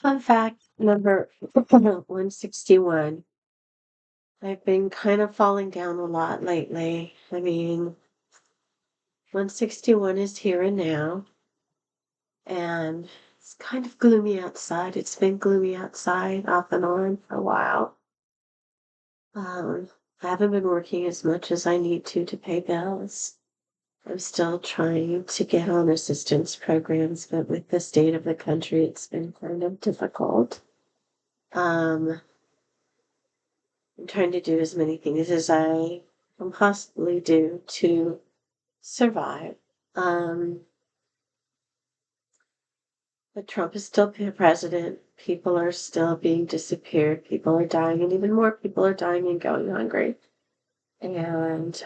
Fun fact number 161. I've been kind of falling down a lot lately. 161 is here and now, and it's kind of gloomy outside. It's been gloomy outside off and on for a while. I haven't been working as much as I need to pay bills. I'm still trying to get on assistance programs, but with the state of the country, it's been kind of difficult. Um, I'm trying to do as many things as I can possibly do to survive. Um, but Trump is still president. People are still being disappeared. People are dying, and even more people are dying and going hungry. And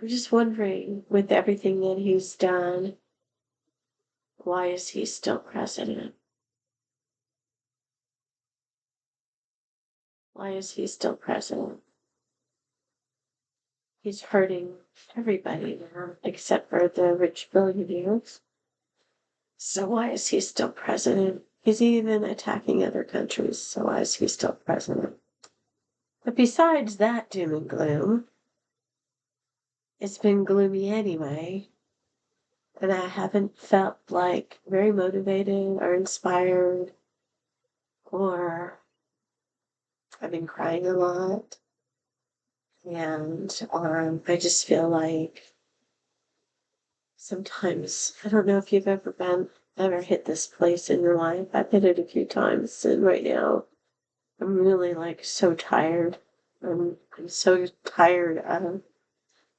I'm just wondering, with everything that he's done, why is he still president? Why is he still president? He's hurting everybody now, except for the rich billionaires. So why is he still president? He's even attacking other countries, so why is he still president? But besides that doom and gloom, it's been gloomy anyway, and I haven't felt like very motivated or inspired, or I've been crying a lot, and I just feel like sometimes, I don't know if you've ever hit this place in your life. I've hit it a few times, and right now I'm really like so tired. I'm so tired of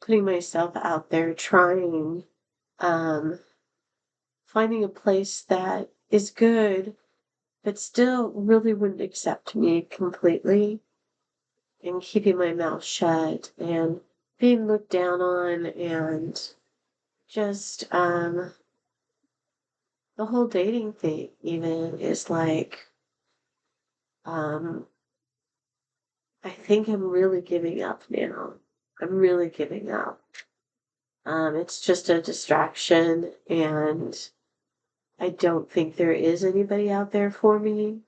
putting myself out there trying, um, finding a place that is good, but still really wouldn't accept me completely, and keeping my mouth shut and being looked down on, and just the whole dating thing even is like, um, I think I'm really giving up now. I'm really giving up. It's just a distraction, and I don't think there is anybody out there for me.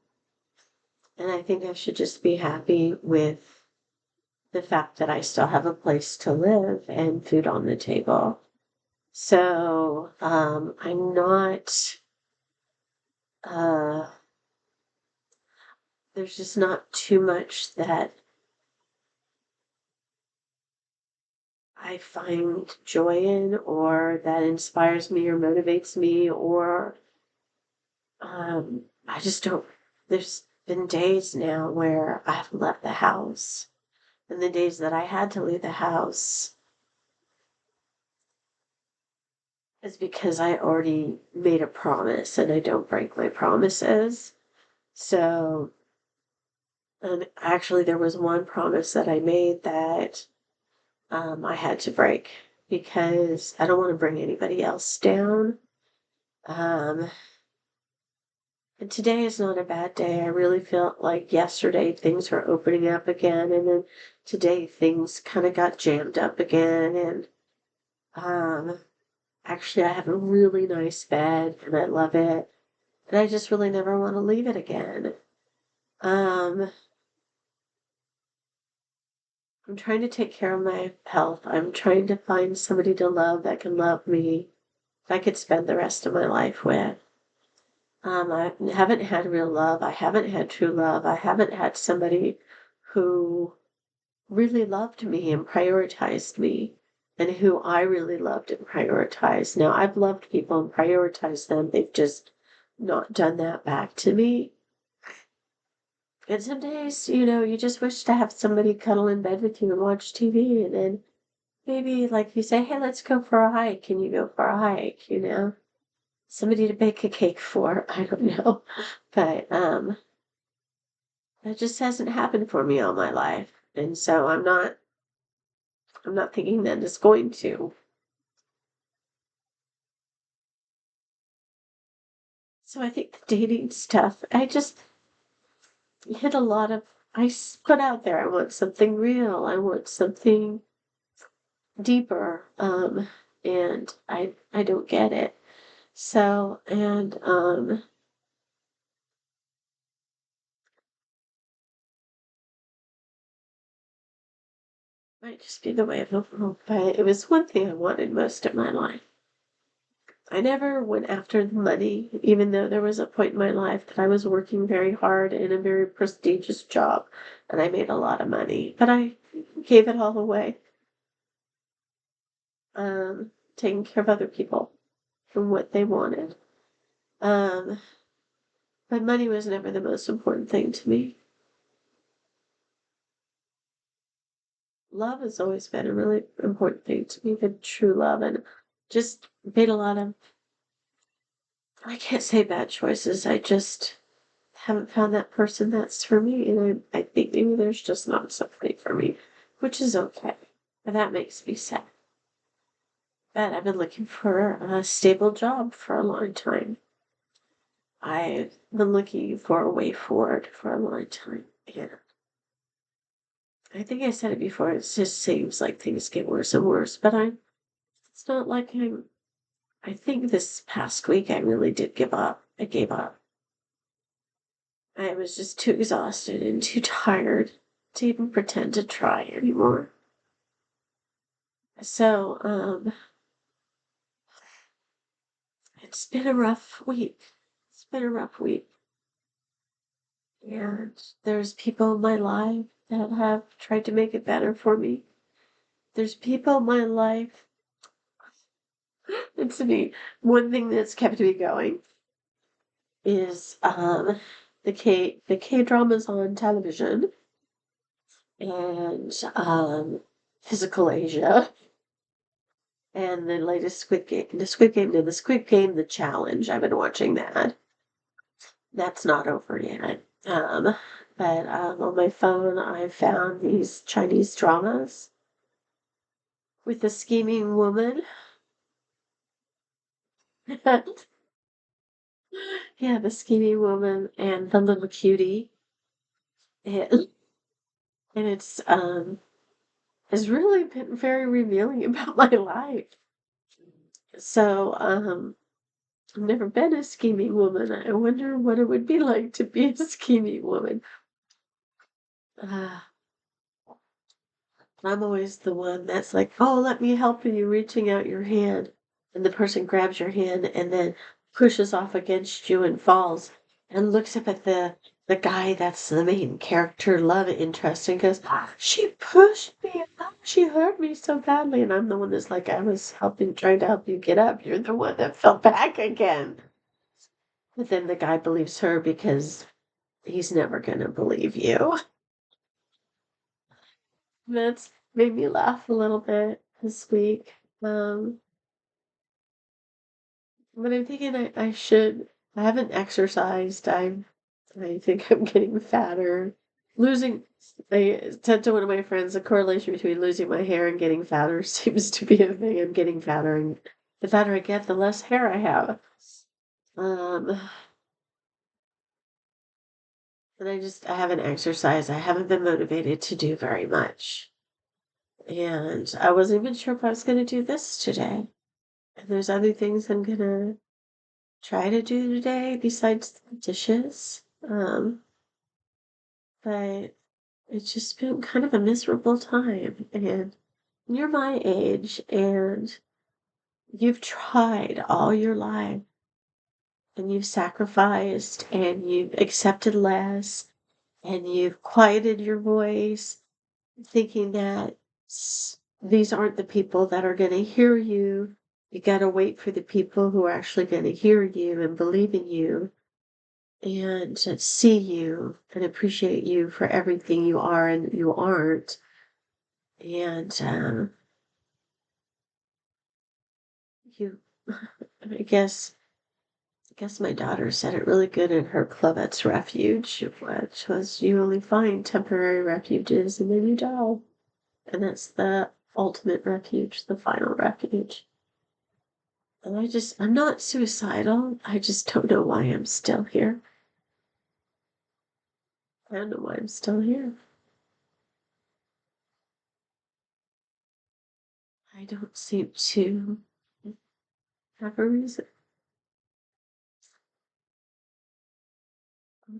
And I think I should just be happy with the fact that I still have a place to live and food on the table. So, I'm not, uh, there's just not too much that I find joy in, or that inspires me or motivates me, or I just don't. There's been days now where I haven't left the house, and the days that I had to leave the house is because I already made a promise, and I don't break my promises. So, and actually, there was one promise that I made that I had to break because I don't want to bring anybody else down. Um, And today is not a bad day. I really feel like yesterday things were opening up again, and then today things kind of got jammed up again. And um, actually, I have a really nice bed, and I love it, and I just really never want to leave it again. Um, I'm trying to take care of my health. I'm trying to find somebody to love that can love me, that I could spend the rest of my life with. I haven't had real love. I haven't had true love. I haven't had somebody who really loved me and prioritized me, and who I really loved and prioritized. Now, I've loved people and prioritized them. They've just not done that back to me. And some days, you just wish to have somebody cuddle in bed with you and watch TV, and then maybe like you say, hey, let's go for a hike. Can you go for a hike? Somebody to bake a cake for. I don't know. But that just hasn't happened for me all my life. And so I'm not thinking that it's going to. So I think the dating stuff, I just hit a lot of, put out there, I want something real. I want something deeper. And I don't get it. So, and Might just be the way of the world, but it was one thing I wanted most of my life. I never went after the money, even though there was a point in my life that I was working very hard in a very prestigious job and I made a lot of money, but I gave it all away, taking care of other people and what they wanted. Um, but money was never the most important thing to me. Love has always been a really important thing to me, the true love, and just made a lot of, I can't say bad choices. I just haven't found that person that's for me, and I think maybe there's just not somebody for me, which is okay. But that makes me sad. But I've been looking for a stable job for a long time. I've been looking for a way forward for a long time. And I think I said it before, it just seems like things get worse and worse. But it's not like I think this past week I really did give up. I gave up. I was just too exhausted and too tired to even pretend to try anymore. So, it's been a rough week. It's been a rough week. And there's people in my life that have tried to make it better for me. There's people in my life. It's me. One thing that's kept me going is the K dramas on television and Physical Asia and the latest Squid Game, the challenge. I've been watching that. That's not over yet. But on my phone, I found these Chinese dramas with a scheming woman. Yeah, the scheming woman and the little cutie. And, and it's really been very revealing about my life. So, I've never been a scheming woman. I wonder what it would be like to be a scheming woman. Uh, I'm always the one that's like, "Oh, let me help you," reaching out your hand, and the person grabs your hand and then pushes off against you and falls and looks up at the guy that's the main character love interest and goes, "She pushed me. She hurt me so badly." And I'm the one that's like, "I was trying to help you get up. You're the one that fell back again." But then the guy believes her because he's never gonna believe you. That's made me laugh a little bit this week. But I'm thinking I haven't exercised. I think I'm getting fatter. Losing, I said to one of my friends, the correlation between losing my hair and getting fatter seems to be a thing. I'm getting fatter, and the fatter I get, the less hair I have. Um, and I haven't exercised. I haven't been motivated to do very much. And I wasn't even sure if I was going to do this today. And there's other things I'm gonna try to do today besides the dishes. But it's just been kind of a miserable time. And you're my age and you've tried all your life and you've sacrificed and you've accepted less and you've quieted your voice, thinking that these aren't the people that are going to hear you. You got to wait for the people who are actually going to hear you and believe in you and see you and appreciate you for everything you are and you aren't. And you, I guess my daughter said it really good in her Clavette's Refuge, which was you only find temporary refuges and then you die. And that's the ultimate refuge, the final refuge. And I'm not suicidal. I just don't know why I'm still here. I don't know why I'm still here. I don't seem to have a reason.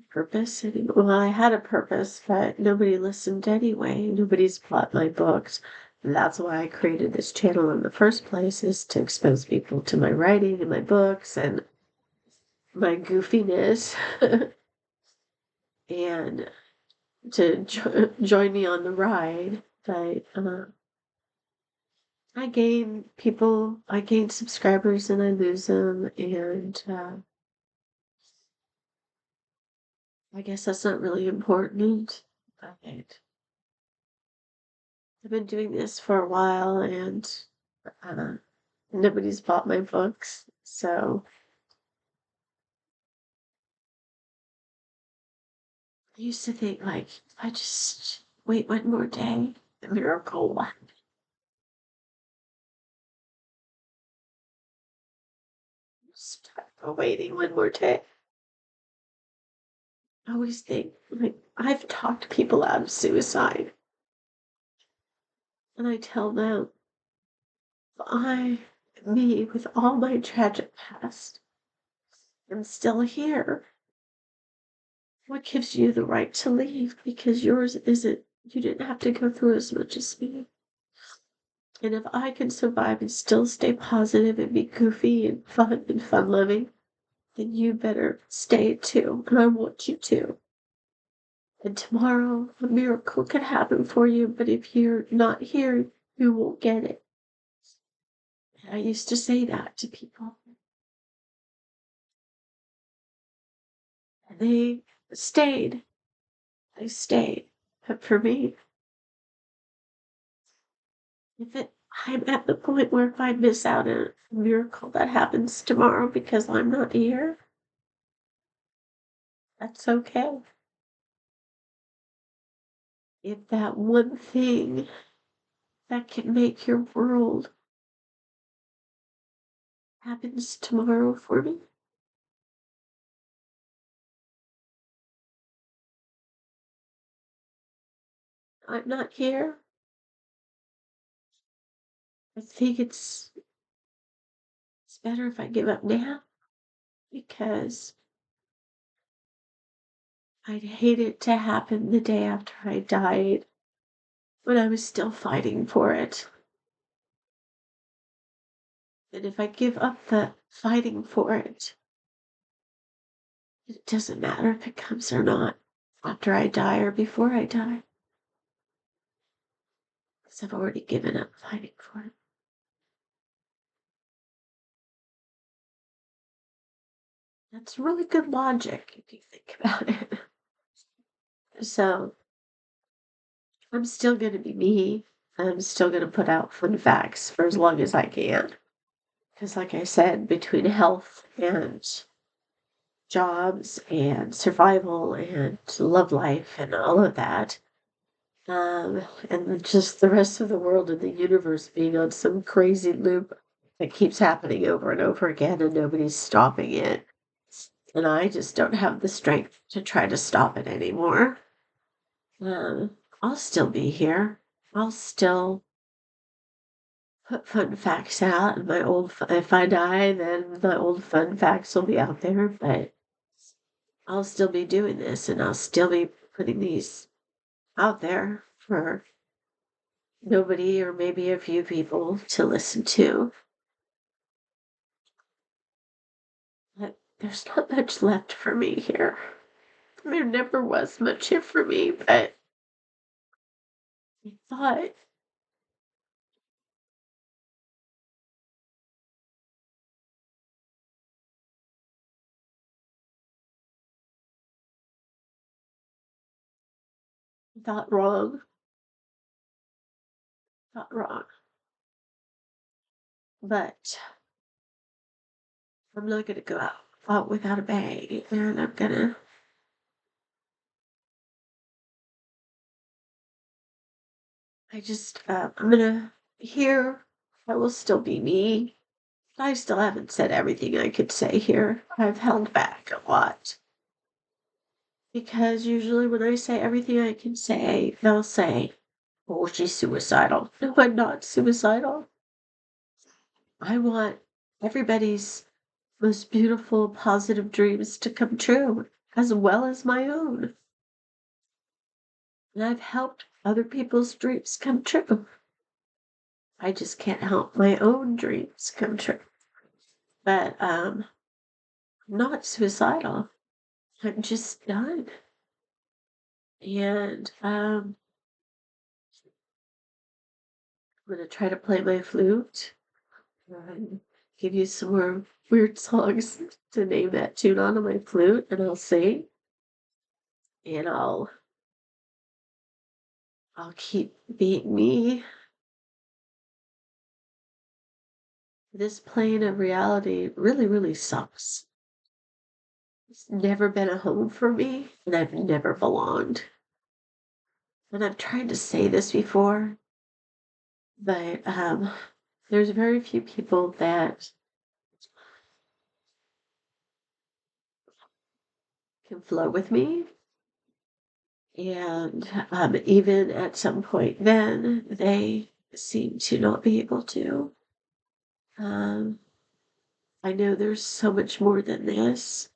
purpose anymore. Well, I had a purpose, but nobody listened anyway. Nobody's bought my books. That's why I created this channel in the first place, is to expose people to my writing and my books and my goofiness and to join me on the ride. But I gain subscribers and I lose them, and I guess that's not really important. But I've been doing this for a while, and uh, nobody's bought my books, so I used to think, like, if I just wait one more day, the miracle will happen. Start waiting one more day. I always think, like, I've talked people out of suicide, and I tell them, me, with all my tragic past, am still here. What gives you the right to leave? Because yours isn't, you didn't have to go through as much as me. And if I can survive and still stay positive and be goofy and fun loving, then you better stay too. And I want you to. And tomorrow a miracle could happen for you, but if you're not here, you won't get it. And I used to say that to people. And they stayed. They stayed. But for me, I'm at the point where if I miss out on a miracle that happens tomorrow because I'm not here, that's okay. If that one thing that can make your world happens tomorrow for me, I'm not here. I think it's better if I give up now, because I'd hate it to happen the day after I died when I was still fighting for it. And if I give up the fighting for it, it doesn't matter if it comes or not after I die or before I die, because I've already given up fighting for it. That's really good logic if you think about it. So I'm still going to be me. I'm still going to put out fun facts for as long as I can. Because, like I said, between health and jobs and survival and love life and all of that, and just the rest of the world and the universe being on some crazy loop that keeps happening over and over again and nobody's stopping it. And I just don't have the strength to try to stop it anymore. I'll still be here. I'll still put fun facts out, and if I die, then my old fun facts will be out there, but I'll still be doing this, and I'll still be putting these out there for nobody or maybe a few people to listen to. But there's not much left for me here. There never was much here for me, but I thought wrong, thought wrong. But I'm not gonna go out without a bang, and I'm gonna here. I will still be me. I still haven't said everything I could say here. I've held back a lot. Because usually when I say everything I can say, they'll say, oh, she's suicidal. No, I'm not suicidal. I want everybody's most beautiful, positive dreams to come true. as well as my own. And I've helped other people's dreams come true. I just can't help my own dreams come true. But I'm not suicidal. I'm just done. And I'm gonna try to play my flute and give you some more weird songs to name that tune on my flute, and I'll sing. And I'll keep being me. This plane of reality really, really sucks. It's never been a home for me, and I've never belonged. And I've tried to say this before, but there's very few people that can flow with me. And even at some point, then they seem to not be able to. Um, I know there's so much more than this.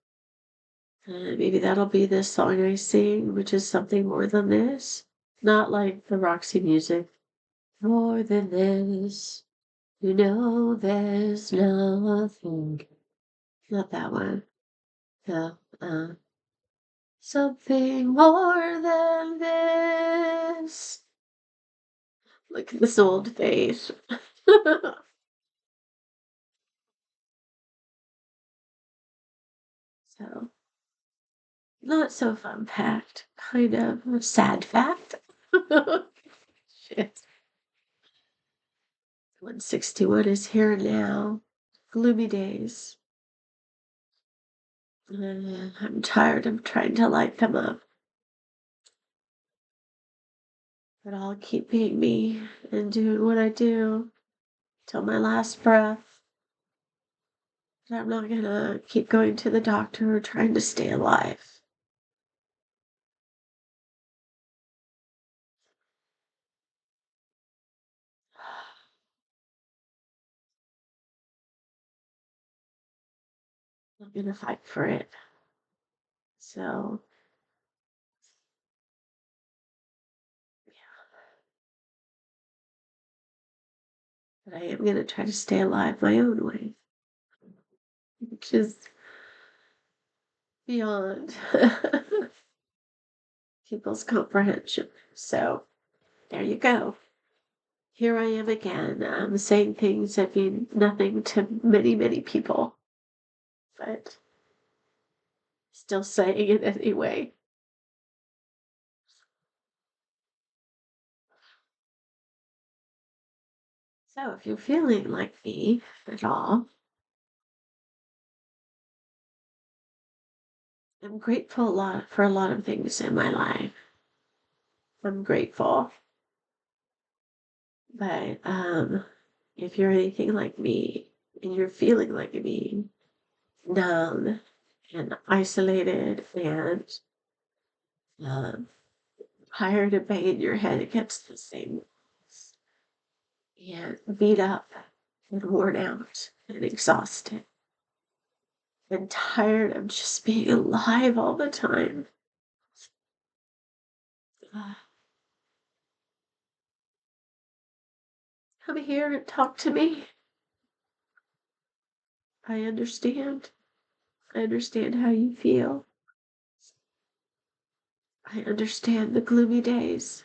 Maybe that'll be this song I sing, which is something more than this. Not like the Roxy music. More than this, you know there's nothing. Not that one. No. Something more than this. Look at this old face. So, not so fun fact. Kind of a sad fact. Shit. 161 is here now. Gloomy days. I'm tired of trying to light them up. But I'll keep being me and doing what I do till my last breath. And I'm not gonna keep going to the doctor or trying to stay alive. I'm gonna fight for it. So, yeah. But I am gonna try to stay alive my own way, which is beyond people's comprehension. So, there you go. Here I am again. I'm saying things that mean nothing to many, many people, but still saying it anyway. So, if you're feeling like me at all, I'm grateful for a lot of things in my life. I'm grateful. But if you're anything like me and you're feeling like me, numb and isolated and um, tired of banging your head against the same walls and beat up and worn out and exhausted and tired of just being alive all the time. Uh, Come here and talk to me. I understand. I understand how you feel. I understand the gloomy days.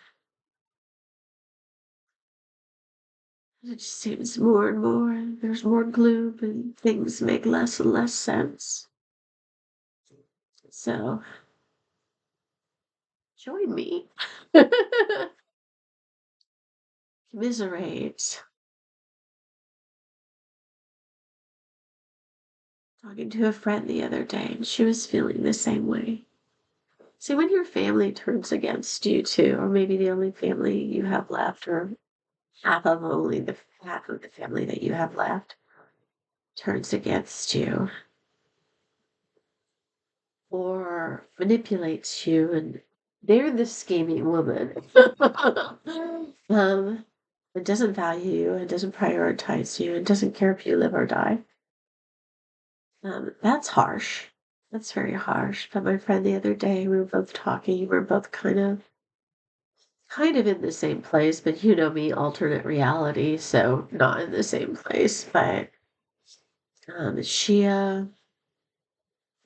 It just seems more and more, there's more gloom and things make less and less sense. So, join me. Commiserate. Talking to a friend the other day, and she was feeling the same way. See, when your family turns against you too, or maybe the only family you have left, or half of the family that you have left turns against you, or manipulates you, and they're the scheming woman. um, it doesn't value you, it doesn't prioritize you, it doesn't care if you live or die. That's harsh. That's very harsh. But my friend the other day, we were both talking. We were both kind of in the same place, but you know me, alternate reality, so not in the same place. But I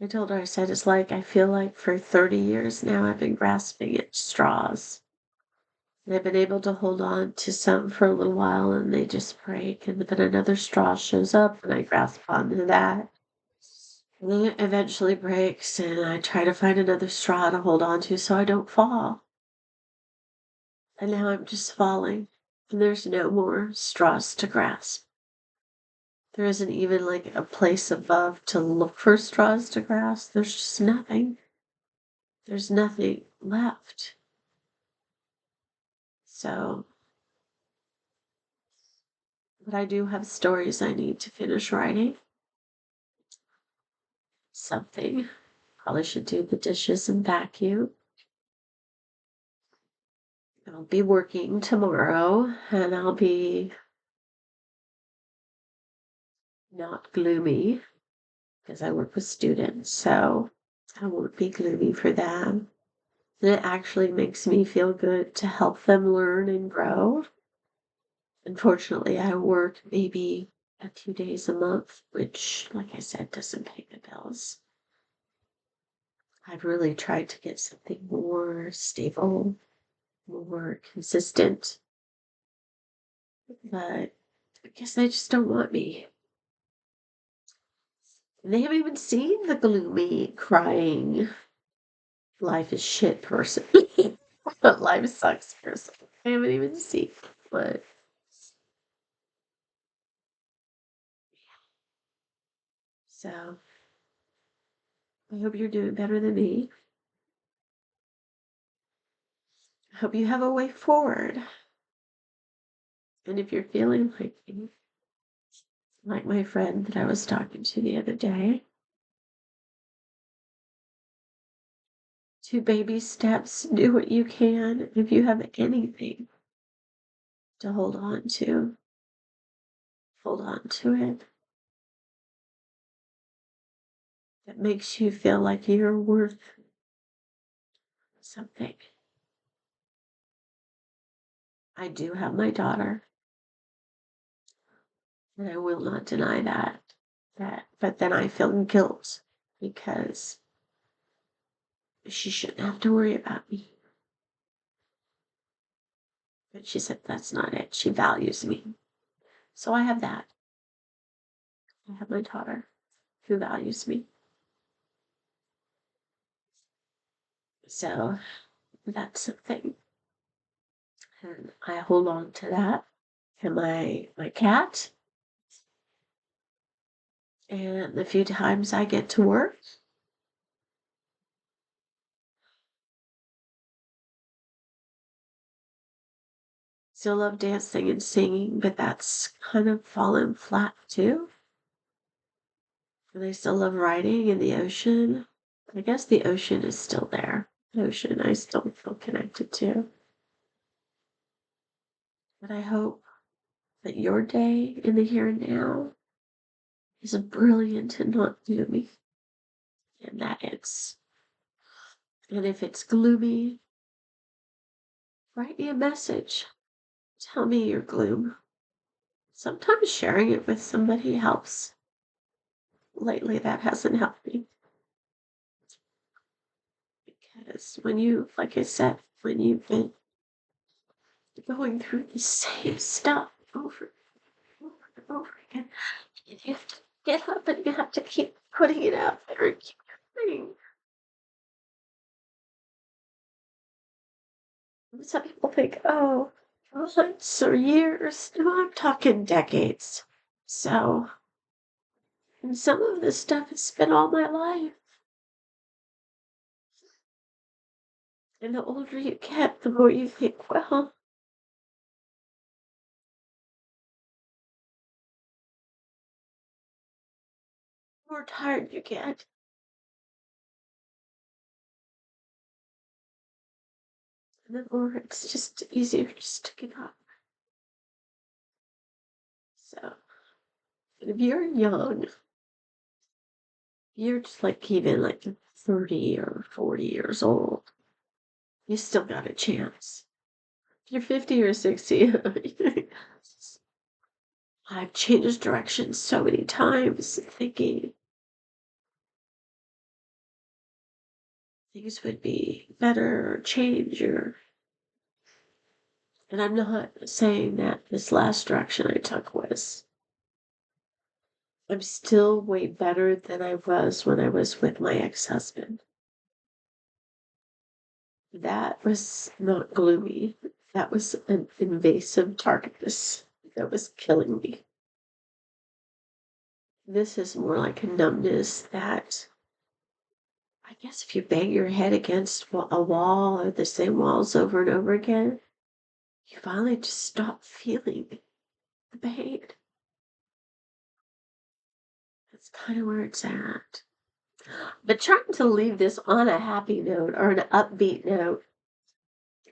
told her, I said, it's like I feel like for 30 years now I've been grasping at straws. And I've been able to hold on to some for a little while and they just break. And then another straw shows up and I grasp onto that. And then it eventually breaks and I try to find another straw to hold on to so I don't fall. And now I'm just falling. And there's no more straws to grasp. There isn't even like a place above to look for straws to grasp. There's just nothing. There's nothing left. So, but I do have stories I need to finish writing. Something. Probably should do the dishes and vacuum. I'll be working tomorrow and I'll be not gloomy because I work with students, so I won't be gloomy for them. And it actually makes me feel good to help them learn and grow. Unfortunately, I work maybe a few days a month, which, like I said, doesn't pay the bills. I've really tried to get something more stable, more consistent, but I guess they just don't want me. And they haven't even seen the gloomy, crying, life is shit person. Life sucks person. I haven't even seen but so I hope you're doing better than me. I hope you have a way forward. And if you're feeling like me, like my friend that I was talking to the other day, 2 baby steps, do what you can. If you have anything to hold on to it. That makes you feel like you're worth something. I do have my daughter, and I will not deny that. But then I feel guilt because she shouldn't have to worry about me. But she said that's not it. She values me. So I have that. I have my daughter who values me. So that's something. And I hold on to that. And my cat. And the few times I get to work. Still love dancing and singing, but that's kind of fallen flat too. And I still love riding in the ocean. I guess the ocean is still there. The ocean I still feel connected to. But I hope that your day in the here and now is brilliant and not gloomy. And and if it's gloomy, write me a message. Tell me your gloom. Sometimes sharing it with somebody helps. Lately, that hasn't helped me. Because like I said, when you've been going through the same stuff over and over and over again, you have to get up and you have to keep putting it out there and keep trying. Some people think, oh, months or years. No, I'm talking decades. So, and some of this stuff has been all my life. And the older you get, the more you think, well, the more tired you get. And the more it's just easier just to give up. So, if you're young you're just like even like 30 or 40 years old. You still got a chance. If you're 50 or 60, I've changed directions so many times, thinking things would be better or change or and I'm not saying that this last direction I took was I'm still way better than I was when I was with my ex-husband. That was not gloomy. That was an invasive darkness that was killing me. This is more like a numbness that I guess if you bang your head against a wall or the same walls over and over again, you finally just stop feeling the pain. That's kind of where it's at. But trying to leave this on a happy note or an upbeat note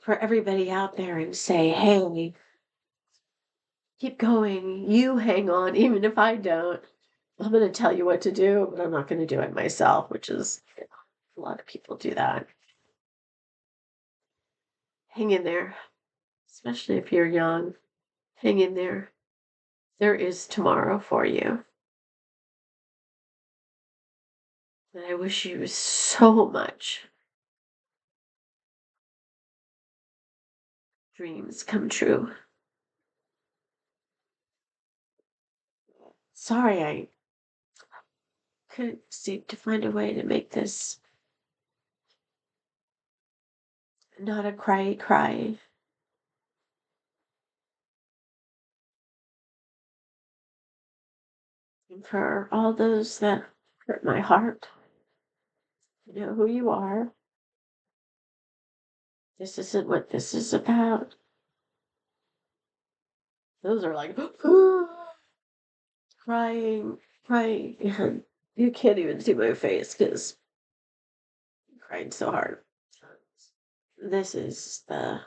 for everybody out there and say, hey, keep going. You hang on, even if I don't. I'm going to tell you what to do, but I'm not going to do it myself, which is a lot of people do that. Hang in there, especially if you're young. Hang in there. There is tomorrow for you. And I wish you so much dreams come true. Sorry, I couldn't seem to find a way to make this not a cry. And for all those that hurt my heart, you know who you are. This isn't what this is about. Those are like crying, and you can't even see my face because I'm crying so hard. This is the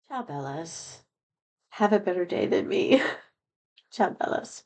ciao, Bellas. Have a better day than me. Ciao, Bellas.